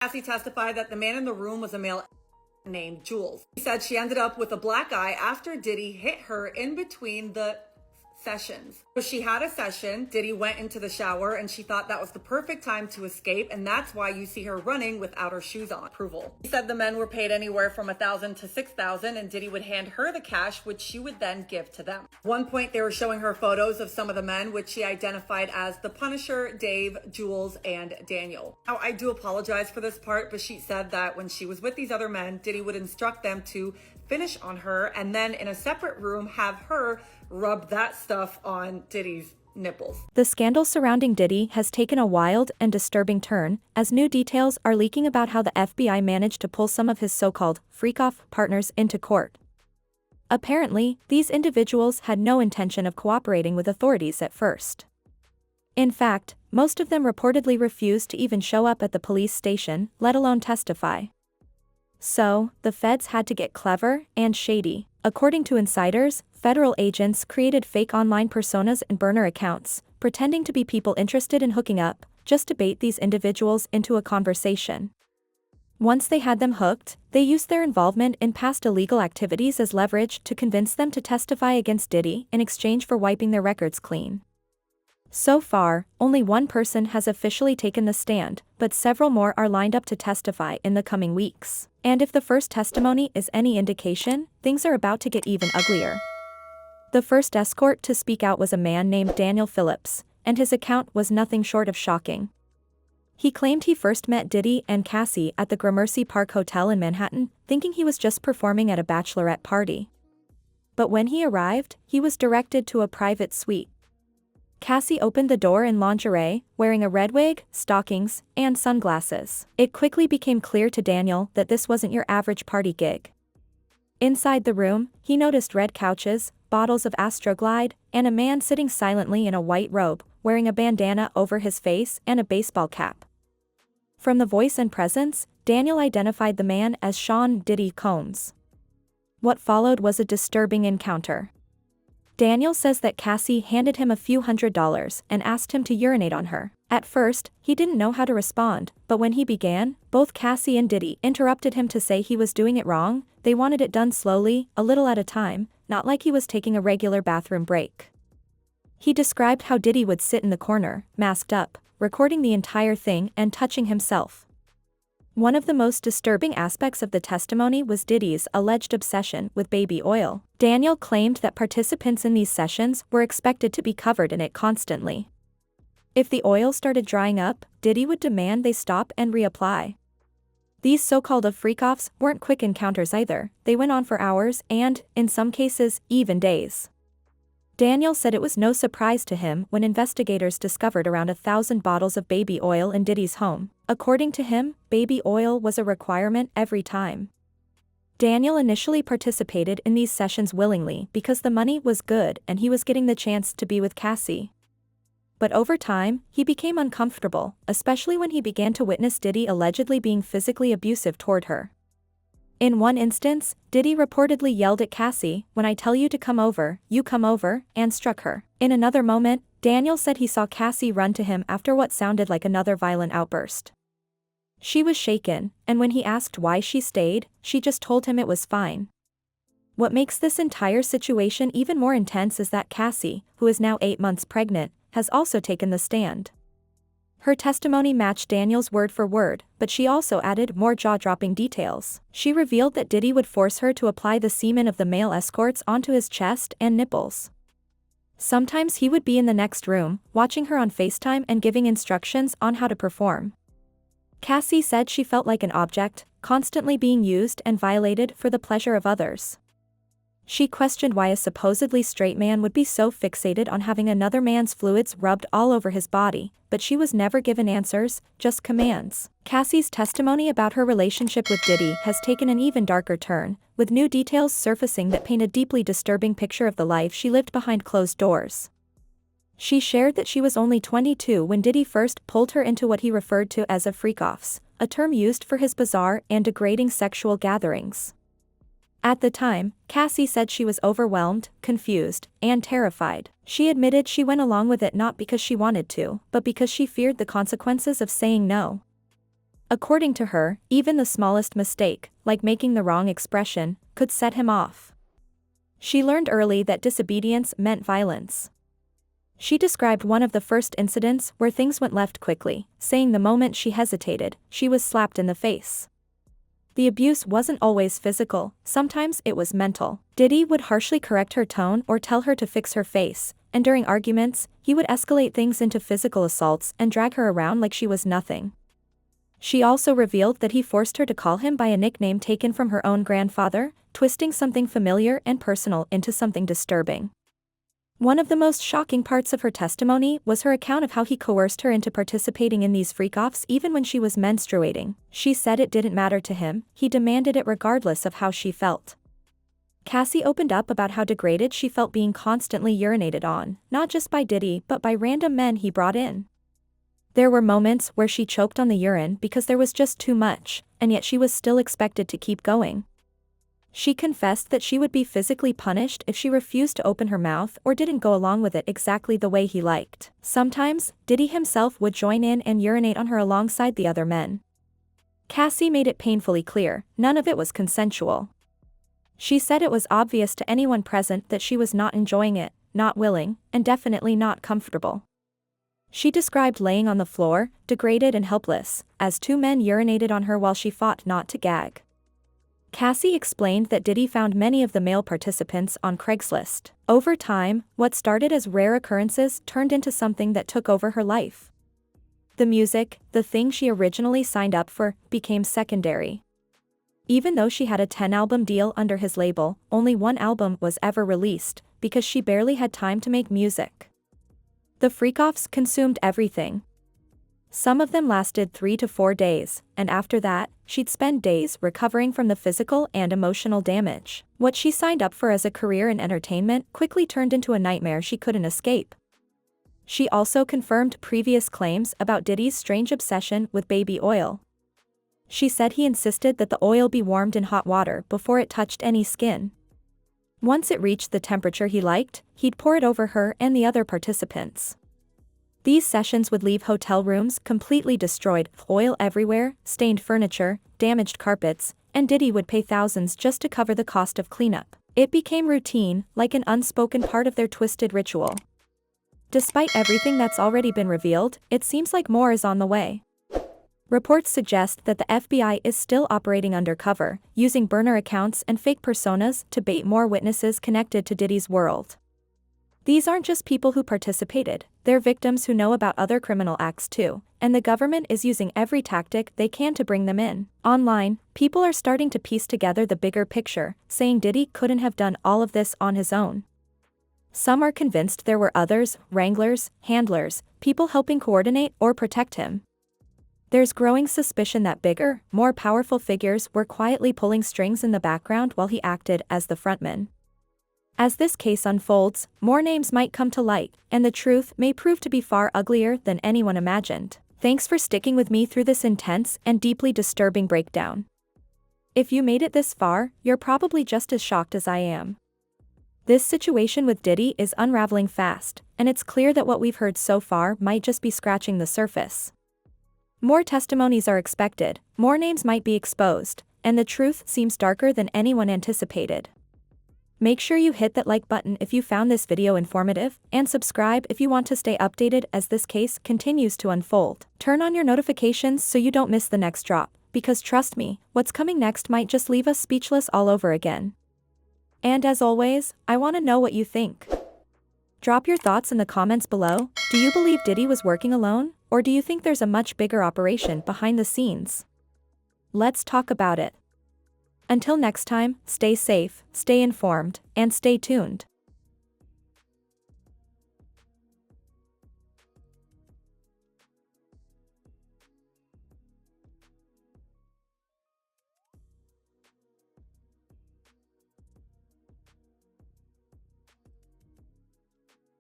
Cassie testified that the man in the room was a male named Jules. She said she ended up with a black eye after Diddy hit her in between the sessions. So she had a session, Diddy went into the shower, and she thought that was the perfect time to escape, and that's why you see her running without her shoes on. Approval. She said the men were paid anywhere from $1,000 to $6,000, and Diddy would hand her the cash, which she would then give to them. At one point, they were showing her photos of some of the men, which she identified as the Punisher, Dave, Jules, and Daniel. Now, I do apologize for this part, but she said that when she was with these other men, Diddy would instruct them to finish on her, and then in a separate room have her rub that stuff on Diddy's nipples. The scandal surrounding Diddy has taken a wild and disturbing turn, as new details are leaking about how the FBI managed to pull some of his so-called freak-off partners into court. Apparently, these individuals had no intention of cooperating with authorities at first. In fact, most of them reportedly refused to even show up at the police station, let alone testify. So, the feds had to get clever and shady. According to insiders, federal agents created fake online personas and burner accounts, pretending to be people interested in hooking up, just to bait these individuals into a conversation. Once they had them hooked, they used their involvement in past illegal activities as leverage to convince them to testify against Diddy in exchange for wiping their records clean. So far, only one person has officially taken the stand, but several more are lined up to testify in the coming weeks. And if the first testimony is any indication, things are about to get even uglier. The first escort to speak out was a man named Daniel Phillips, and his account was nothing short of shocking. He claimed he first met Diddy and Cassie at the Gramercy Park Hotel in Manhattan, thinking he was just performing at a bachelorette party. But when he arrived, he was directed to a private suite. Cassie opened the door in lingerie, wearing a red wig, stockings, and sunglasses. It quickly became clear to Daniel that this wasn't your average party gig. Inside the room, he noticed red couches, bottles of Astroglide, and a man sitting silently in a white robe, wearing a bandana over his face and a baseball cap. From the voice and presence, Daniel identified the man as Sean Diddy Combs. What followed was a disturbing encounter. Daniel says that Cassie handed him a few $100s and asked him to urinate on her. At first, he didn't know how to respond, but when he began, both Cassie and Diddy interrupted him to say he was doing it wrong. They wanted it done slowly, a little at a time, not like he was taking a regular bathroom break. He described how Diddy would sit in the corner, masked up, recording the entire thing and touching himself. One of the most disturbing aspects of the testimony was Diddy's alleged obsession with baby oil. Daniel claimed that participants in these sessions were expected to be covered in it constantly. If the oil started drying up, Diddy would demand they stop and reapply. These so-called freak-offs weren't quick encounters either, they went on for hours and, in some cases, even days. Daniel said it was no surprise to him when investigators discovered around 1,000 bottles of baby oil in Diddy's home. According to him, baby oil was a requirement every time. Daniel initially participated in these sessions willingly because the money was good and he was getting the chance to be with Cassie. But over time, he became uncomfortable, especially when he began to witness Diddy allegedly being physically abusive toward her. In one instance, Diddy reportedly yelled at Cassie, "When I tell you to come over, you come over," and struck her. In another moment, Daniel said he saw Cassie run to him after what sounded like another violent outburst. She was shaken, and when he asked why she stayed, she just told him it was fine. What makes this entire situation even more intense is that Cassie, who is now 8 months pregnant, has also taken the stand. Her testimony matched Daniel's word for word, but she also added more jaw-dropping details. She revealed that Diddy would force her to apply the semen of the male escorts onto his chest and nipples. Sometimes he would be in the next room, watching her on FaceTime and giving instructions on how to perform. Cassie said she felt like an object, constantly being used and violated for the pleasure of others. She questioned why a supposedly straight man would be so fixated on having another man's fluids rubbed all over his body, but she was never given answers, just commands. Cassie's testimony about her relationship with Diddy has taken an even darker turn, with new details surfacing that paint a deeply disturbing picture of the life she lived behind closed doors. She shared that she was only 22 when Diddy first pulled her into what he referred to as a freak-offs, a term used for his bizarre and degrading sexual gatherings. At the time, Cassie said she was overwhelmed, confused, and terrified. She admitted she went along with it not because she wanted to, but because she feared the consequences of saying no. According to her, even the smallest mistake, like making the wrong expression, could set him off. She learned early that disobedience meant violence. She described one of the first incidents where things went left quickly, saying the moment she hesitated, she was slapped in the face. The abuse wasn't always physical, sometimes it was mental. Diddy would harshly correct her tone or tell her to fix her face, and during arguments, he would escalate things into physical assaults and drag her around like she was nothing. She also revealed that he forced her to call him by a nickname taken from her own grandfather, twisting something familiar and personal into something disturbing. One of the most shocking parts of her testimony was her account of how he coerced her into participating in these freak-offs even when she was menstruating. She said it didn't matter to him, he demanded it regardless of how she felt. Cassie opened up about how degraded she felt being constantly urinated on, not just by Diddy but by random men he brought in. There were moments where she choked on the urine because there was just too much, and yet she was still expected to keep going. She confessed that she would be physically punished if she refused to open her mouth or didn't go along with it exactly the way he liked. Sometimes, Diddy himself would join in and urinate on her alongside the other men. Cassie made it painfully clear, none of it was consensual. She said it was obvious to anyone present that she was not enjoying it, not willing, and definitely not comfortable. She described laying on the floor, degraded and helpless, as two men urinated on her while she fought not to gag. Cassie explained that Diddy found many of the male participants on Craigslist. Over time, what started as rare occurrences turned into something that took over her life. The music, the thing she originally signed up for, became secondary. Even though she had a 10-album deal under his label, only one album was ever released, because she barely had time to make music. The freak-offs consumed everything. Some of them lasted 3 to 4 days, and after that, she'd spend days recovering from the physical and emotional damage. What she signed up for as a career in entertainment quickly turned into a nightmare she couldn't escape. She also confirmed previous claims about Diddy's strange obsession with baby oil. She said he insisted that the oil be warmed in hot water before it touched any skin. Once it reached the temperature he liked, he'd pour it over her and the other participants. These sessions would leave hotel rooms completely destroyed, oil everywhere, stained furniture, damaged carpets, and Diddy would pay thousands just to cover the cost of cleanup. It became routine, like an unspoken part of their twisted ritual. Despite everything that's already been revealed, it seems like more is on the way. Reports suggest that the FBI is still operating undercover, using burner accounts and fake personas to bait more witnesses connected to Diddy's world. These aren't just people who participated, they're victims who know about other criminal acts too, and the government is using every tactic they can to bring them in. Online, people are starting to piece together the bigger picture, saying Diddy couldn't have done all of this on his own. Some are convinced there were others, wranglers, handlers, people helping coordinate or protect him. There's growing suspicion that bigger, more powerful figures were quietly pulling strings in the background while he acted as the frontman. As this case unfolds, more names might come to light, and the truth may prove to be far uglier than anyone imagined. Thanks for sticking with me through this intense and deeply disturbing breakdown. If you made it this far, you're probably just as shocked as I am. This situation with Diddy is unraveling fast, and it's clear that what we've heard so far might just be scratching the surface. More testimonies are expected, more names might be exposed, and the truth seems darker than anyone anticipated. Make sure you hit that like button if you found this video informative, and subscribe if you want to stay updated as this case continues to unfold. Turn on your notifications so you don't miss the next drop, because trust me, what's coming next might just leave us speechless all over again. And as always, I want to know what you think. Drop your thoughts in the comments below. Do you believe Diddy was working alone, or do you think there's a much bigger operation behind the scenes? Let's talk about it. Until next time, stay safe, stay informed, and stay tuned.